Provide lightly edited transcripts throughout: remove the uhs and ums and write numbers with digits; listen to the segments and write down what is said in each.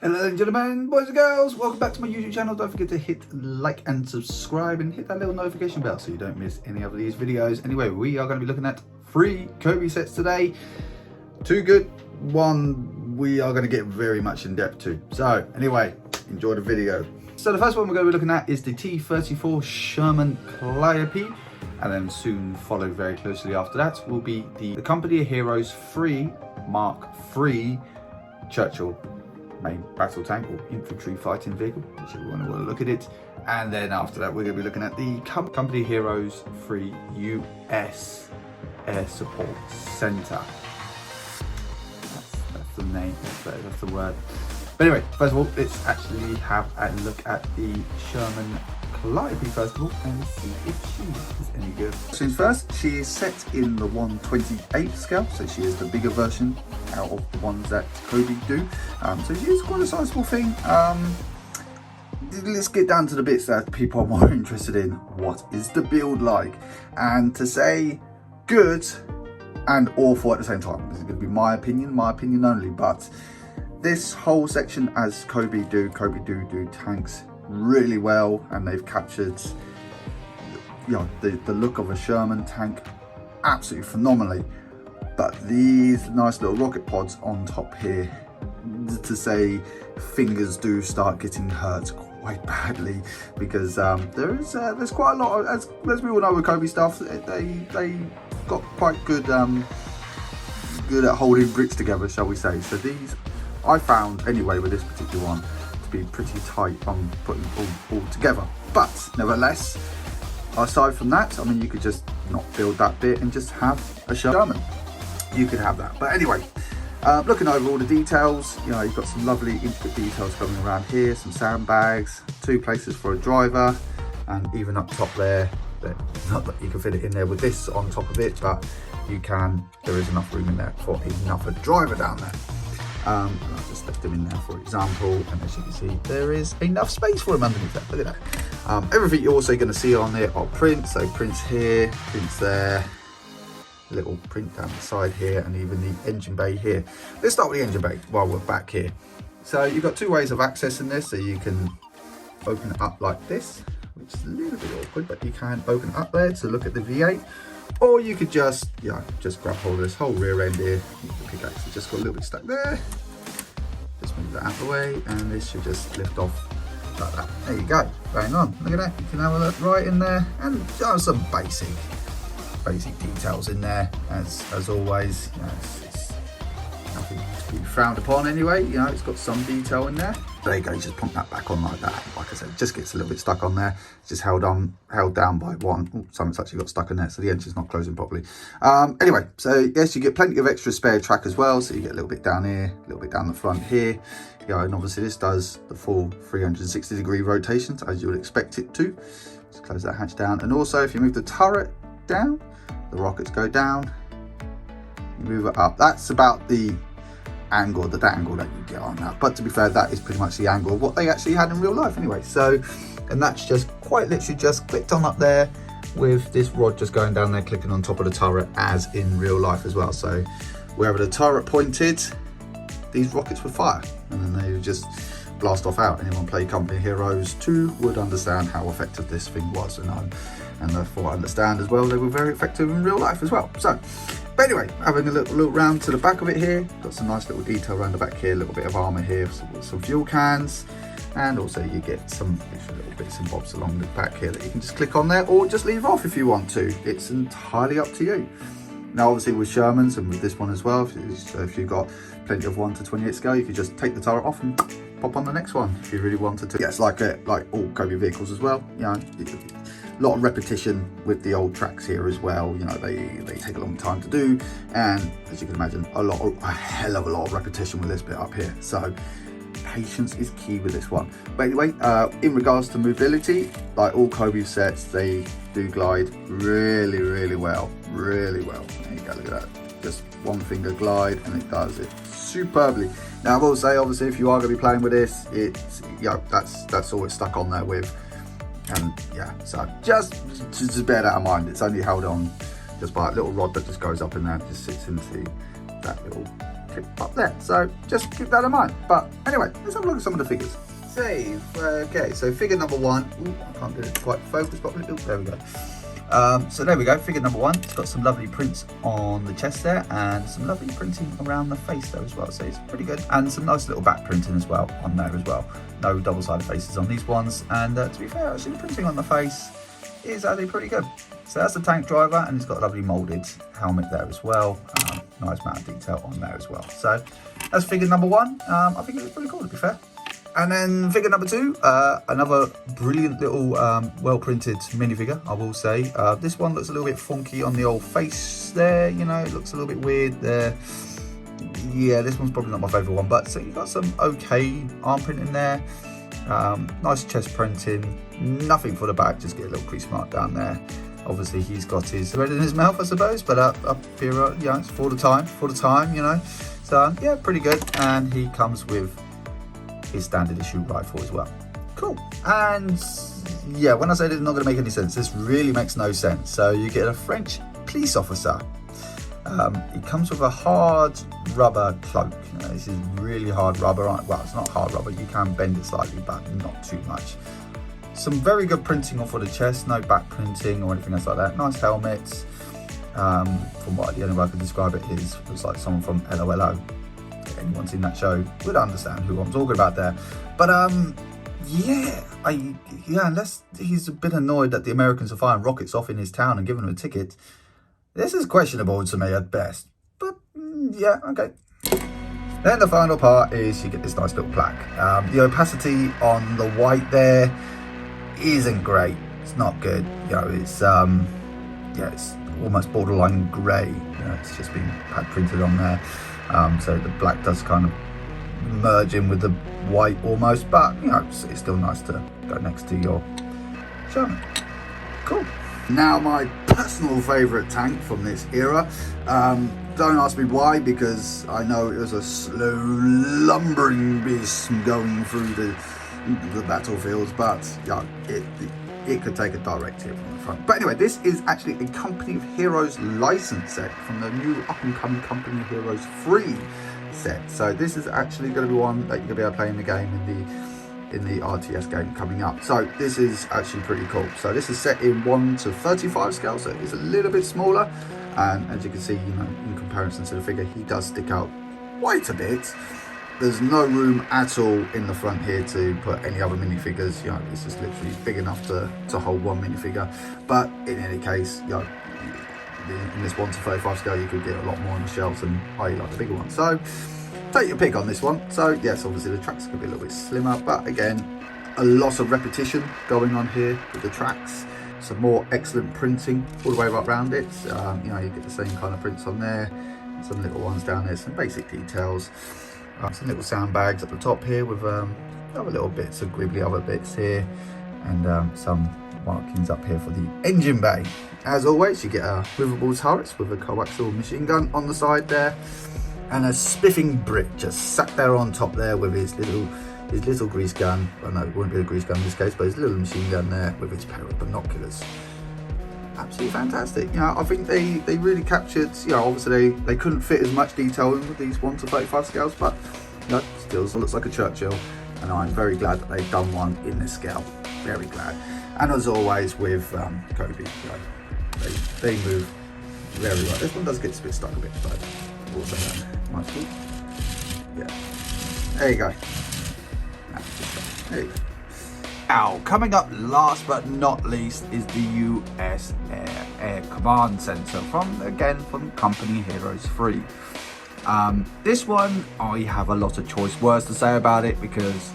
Hello and gentlemen, boys and girls, welcome back to my YouTube channel. Don't forget to hit like and subscribe and hit that little notification bell so you don't miss any of these videos. Anyway, we are going to be looking at 3 Cobi sets today. 2 good, 1 we are going to get very much in depth to. So anyway, enjoy the video. So the first one we're going to be looking at is the T-34 Sherman Calliope, and then soon followed very closely after that will be the Company of Heroes 3 Mark III Churchill main battle tank or infantry fighting vehicle, whichever one you want to look at it. And then after that we're going to be looking at the Company of Heroes 3 US Air Support Center. That's the name, that's the word. But anyway, first of all, let's actually have a look at the Sherman Calliope first of all and see if she is any good. So first, she is set in the 1/28 scale, so she is the bigger version out of the ones that Cobi do. So she is quite a sizable thing. Let's get down to the bits that people are more interested in. What is the build like? And to say good and awful at the same time. This is going to be my opinion only, but this whole section, as Cobi do tanks really well, and they've captured, you know, the look of a Sherman tank absolutely phenomenally. But these nice little rocket pods on top here, to say fingers do start getting hurt quite badly, because there's quite a lot of, as we all know with Cobi stuff, they got quite good at holding bricks together, shall we say. So these, I found anyway with this particular one, to be pretty tight on putting all together. But nevertheless, aside from that, I mean, you could just not build that bit and just have a Sherman. You could have that. But anyway, looking over all the details, you know, you've got some lovely intricate details coming around here, some sandbags, 2 places for a driver, and even up top there, not that you can fit it in there with this on top of it, but you can, there is enough room in there for another driver down there. And I've just left them in there for example, and as you can see, there is enough space for them underneath that. Look at that. Everything you're also going to see on there are prints, so prints here, prints there, little print down the side here, and even the engine bay here. Let's start with the engine bay while we're back here. So you've got 2 ways of accessing this, so you can open it up like this, which is a little bit awkward, but you can open it up there to look at the V8. Or you could just, just grab hold of this whole rear end here. The pickaxe has just got a little bit stuck there. Just move that out of the way, and this should just lift off like that. There you go. Bang on. Look at that. You can have a look right in there, and some basic details in there, as always. You know, it's nothing to be frowned upon anyway. You know, it's got some detail in there. There you go, you just pump that back on like that. Like I said, it just gets a little bit stuck on there. It's just held down by one. Oh, something's actually got stuck in there, so the engine's not closing properly. Anyway, so yes, you get plenty of extra spare track as well. So you get a little bit down here, a little bit down the front here. You know, and obviously this does the full 360-degree rotations as you would expect it to. Just close that hatch down. And also, if you move the turret down, the rockets go down. You move it up. That's about the angle that you get on that, but to be fair, that is pretty much the angle of what they actually had in real life anyway. So, and that's just quite literally just clicked on up there with this rod just going down there, clicking on top of the turret as in real life as well. So wherever the turret pointed, these rockets would fire, and then they would just blast off out. Anyone play Company Heroes 2 would understand how effective this thing was, and therefore understand as well they were very effective in real life as well. So, but anyway, having a look round to the back of it here, got some nice little detail around the back here, a little bit of armour here, some fuel cans, and also you get some extra little bits and bobs along the back here that you can just click on there, or just leave off if you want to. It's entirely up to you. Now obviously with Shermans and with this one as well, if you've got plenty of 1/28 scale, you could just take the turret off and pop on the next one if you really wanted to. Yeah, it's like all Cobi vehicles as well, you know. A lot of repetition with the old tracks here as well. You know, they take a long time to do, and as you can imagine, a hell of a lot of repetition with this bit up here. So patience is key with this one. But anyway, in regards to mobility, like all Cobi sets, they do glide really well. There you go, look at that. Just one finger glide, and it does it superbly. Now I will say, obviously, if you are going to be playing with this, it's, you know, that's all it's stuck on there with. And yeah, so just bear that in mind. It's only held on just by a little rod that just goes up in there, just sits into that little clip up there. So just keep that in mind. But anyway, let's have a look at some of the figures. Save. Okay, so figure number 1. Ooh, I can't get it quite focused properly. Ooh, there we go. So there we go, figure number 1. It's got some lovely prints on the chest there and some lovely printing around the face there as well, so it's pretty good, and some nice little back printing as well on there as well. No double-sided faces on these ones, and to be fair, actually the printing on the face is actually pretty good. So that's the tank driver, and it's got a lovely moulded helmet there as well. Nice amount of detail on there as well. So that's figure number 1. I think it was pretty cool, to be fair. And then figure number 2, another brilliant little well-printed minifigure, I will say. This one looks a little bit funky on the old face there, you know, it looks a little bit weird there. Yeah, this one's probably not my favourite one, but so you've got some okay arm printing there. Nice chest printing, nothing for the back, just get a little crease mark down there. Obviously he's got his thread in his mouth, I suppose, but up here, yeah, it's for the time, you know. So yeah, pretty good, and he comes with his standard issue rifle as well. Cool. And yeah, when I say this is not going to make any sense, this really makes no sense. So you get a French police officer. It comes with a hard rubber cloak. You know, this is really hard rubber. Well, it's not hard rubber, you can bend it slightly, but not too much. Some very good printing off of the chest, no back printing or anything else like that. Nice helmets. From what the only way I could describe it is, looks like someone from LOLO. Anyone seen that show would understand who I'm talking about there. But yeah, unless he's a bit annoyed that the Americans are firing rockets off in his town and giving him a ticket, this is questionable to me at best. But yeah, okay. Then the final part is you get this nice little plaque. The opacity on the white there isn't great. It's not good. You know, it's yeah, it's almost borderline grey. You know, it's just been pad printed on there. So the black does kind of merge in with the white almost, but you know, it's still nice to go next to your Sherman. Cool. Now my personal favourite tank from this era. Don't ask me why, because I know it was a slow lumbering beast going through the battlefields, but yeah, it could take a direct hit from the front. But anyway, this is actually a Company of Heroes license set from the new up-and-coming Company of Heroes 3 set. So this is actually going to be one that you're going to be able to play in the game in the RTS game coming up. So this is actually pretty cool. So this is set in 1:35 scale, so it's a little bit smaller. And as you can see, you know, in comparison to the figure, he does stick out quite a bit. There's no room at all in the front here to put any other minifigures. You know, it's just literally big enough to hold one minifigure. But in any case, you know, in this 1:35 scale, you could get a lot more on the shelves, and I like the bigger one. So take your pick on this one. So yes, obviously the tracks could be a little bit slimmer, but again, a lot of repetition going on here with the tracks. Some more excellent printing all the way right around it. You know, you get the same kind of prints on there, some little ones down there, some basic details. Some little sandbags at the top here with other little bits of gribbly other bits here, and some markings up here for the engine bay. As always, you get a movable turret with a coaxial machine gun on the side there, and a spiffing brick just sat there on top there with his little grease gun. Well, no, it wouldn't be a grease gun in this case, but his little machine gun there with its pair of binoculars. Absolutely fantastic. You know, I think they really captured, you know, obviously they couldn't fit as much detail in with these 1:35 scales, but you know, still looks like a Churchill, and I'm very glad that they've done one in this scale. Very glad. And as always with Cobi, you know, they move very well. This one does get a bit stuck a bit, but we'll say that. Nice. Yeah. There you go. There you go. Now, coming up last but not least is the US Air Command Center from Company Heroes 3. This one, I have a lot of choice words to say about it because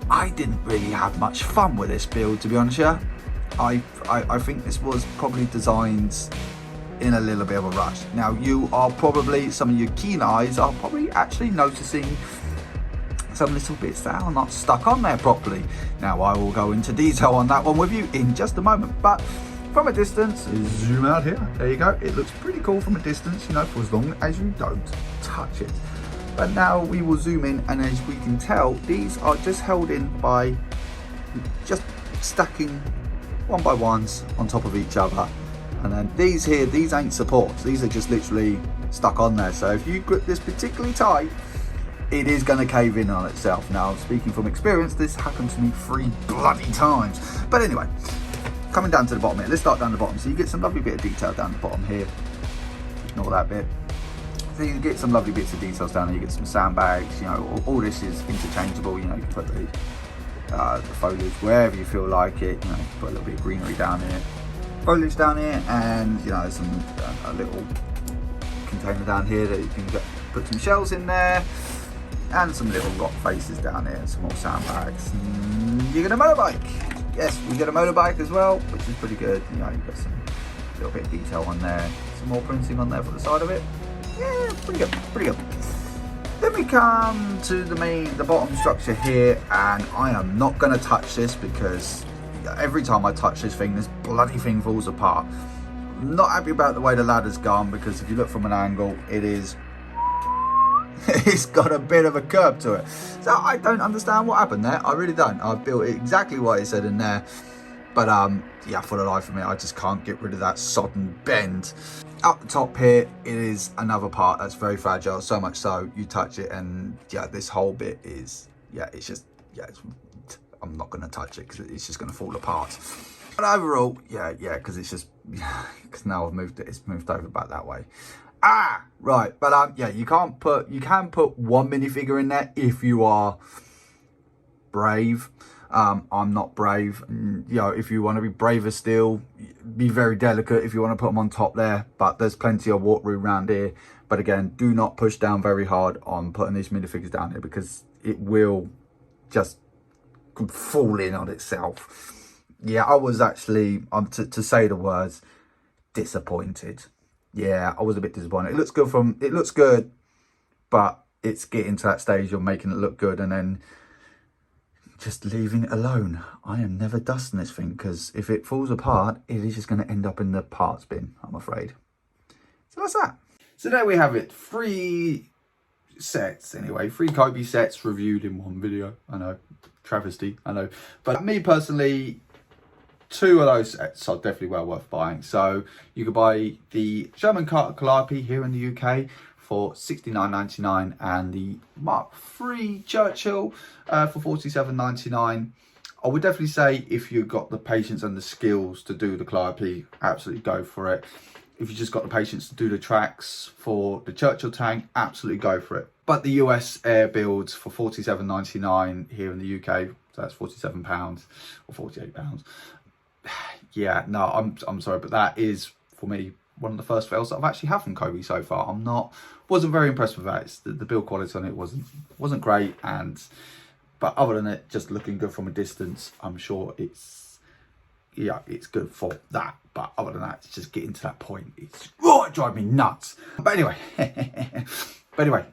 I didn't really have much fun with this build, to be honest. Yeah, I think this was probably designed in a little bit of a rush. Now, you are probably, some of your keen eyes are probably actually noticing some little bits that are not stuck on there properly. Now, I will go into detail on that one with you in just a moment, but from a distance, zoom out here, there you go, it looks pretty cool from a distance, you know, for as long as you don't touch it. But now we will zoom in, and as we can tell, these are just held in by just stacking one by ones on top of each other. And then these here, these ain't supports, these are just literally stuck on there. So if you grip this particularly tight, it is going to cave in on itself. Now, speaking from experience, this happened to me 3 bloody times. But anyway, coming down to the bottom here, let's start down the bottom. So you get some lovely bit of detail down the bottom here. Ignore that bit. So you get some lovely bits of details down here. You get some sandbags, you know, all this is interchangeable. You know, you can put the foliage wherever you feel like it. You know, you can put a little bit of greenery down here, foliage down here, and you know, some a little container down here that you can put some shells in there, and some little rock faces down here, and some more sandbags. You get a motorbike. Yes, we get a motorbike as well, which is pretty good. You know, you got some little bit of detail on there, some more printing on there for the side of it. Yeah, pretty good, pretty good. Then we come to the bottom structure here, and I am not going to touch this because every time I touch this thing, this bloody thing falls apart. I'm not happy about the way the ladder's gone, because if you look from an angle, it's got a bit of a curve to it. So I don't understand what happened there. I really don't. I've built it exactly what it said in there. But yeah, for the life of me, I just can't get rid of that sodden bend. Up the top here, it is another part that's very fragile, so much so you touch it and yeah, this whole bit is, yeah, it's just, yeah, I'm not going to touch it because it's just going to fall apart. But overall, yeah, because it's just, because now I've moved it, it's moved over back that way. Right, but yeah, you can put one minifigure in there if you are brave. I'm not brave, and you know, if you want to be braver still, be very delicate if you want to put them on top there, but there's plenty of walk room around here. But again, do not push down very hard on putting these minifigures down here, because it will just fall in on itself. Yeah, I was actually, to say the words, disappointed. Yeah, I was a bit disappointed. It looks good, but it's getting to that stage of making it look good and then just leaving it alone. I am never dusting this thing, because if it falls apart, it is just going to end up in the parts bin, I'm afraid. So that's that. So there we have it. 3 sets anyway. 3 Cobi sets reviewed in one video. I know, travesty, I know. But me personally, 2 of those sets are definitely well worth buying. So you could buy the Sherman Calliope here in the UK for £69.99 and the Mark III Churchill for £47.99. I would definitely say if you've got the patience and the skills to do the Calliope, absolutely go for it. If you just got the patience to do the tracks for the Churchill tank, absolutely go for it. But the US air builds for £47.99 here in the UK, so that's £47 or £48. Yeah, no, I'm sorry, but that is, for me, one of the first fails that I've actually had from Cobi so far. Wasn't very impressed with that. The build quality on it wasn't great, but other than it just looking good from a distance, I'm sure it's good for that. But other than that, it's just getting to that point, it drives me nuts. But anyway,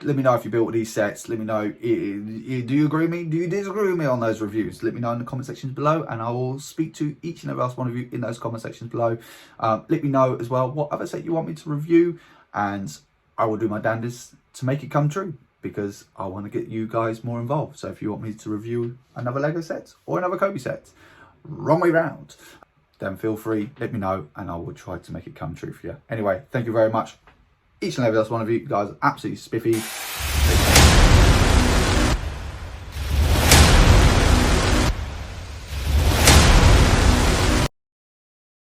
let me know if you built these sets. Let me know, do you agree with me? Do you disagree with me on those reviews? Let me know in the comment sections below, and I will speak to each and every last one of you in those comment sections below. Let me know as well what other set you want me to review, and I will do my damnedest to make it come true, because I want to get you guys more involved. So if you want me to review another Lego set or another Cobi set, wrong way round, then feel free, let me know, and I will try to make it come true for you. Anyway, thank you very much. Each and every last one of you guys are absolutely spiffy.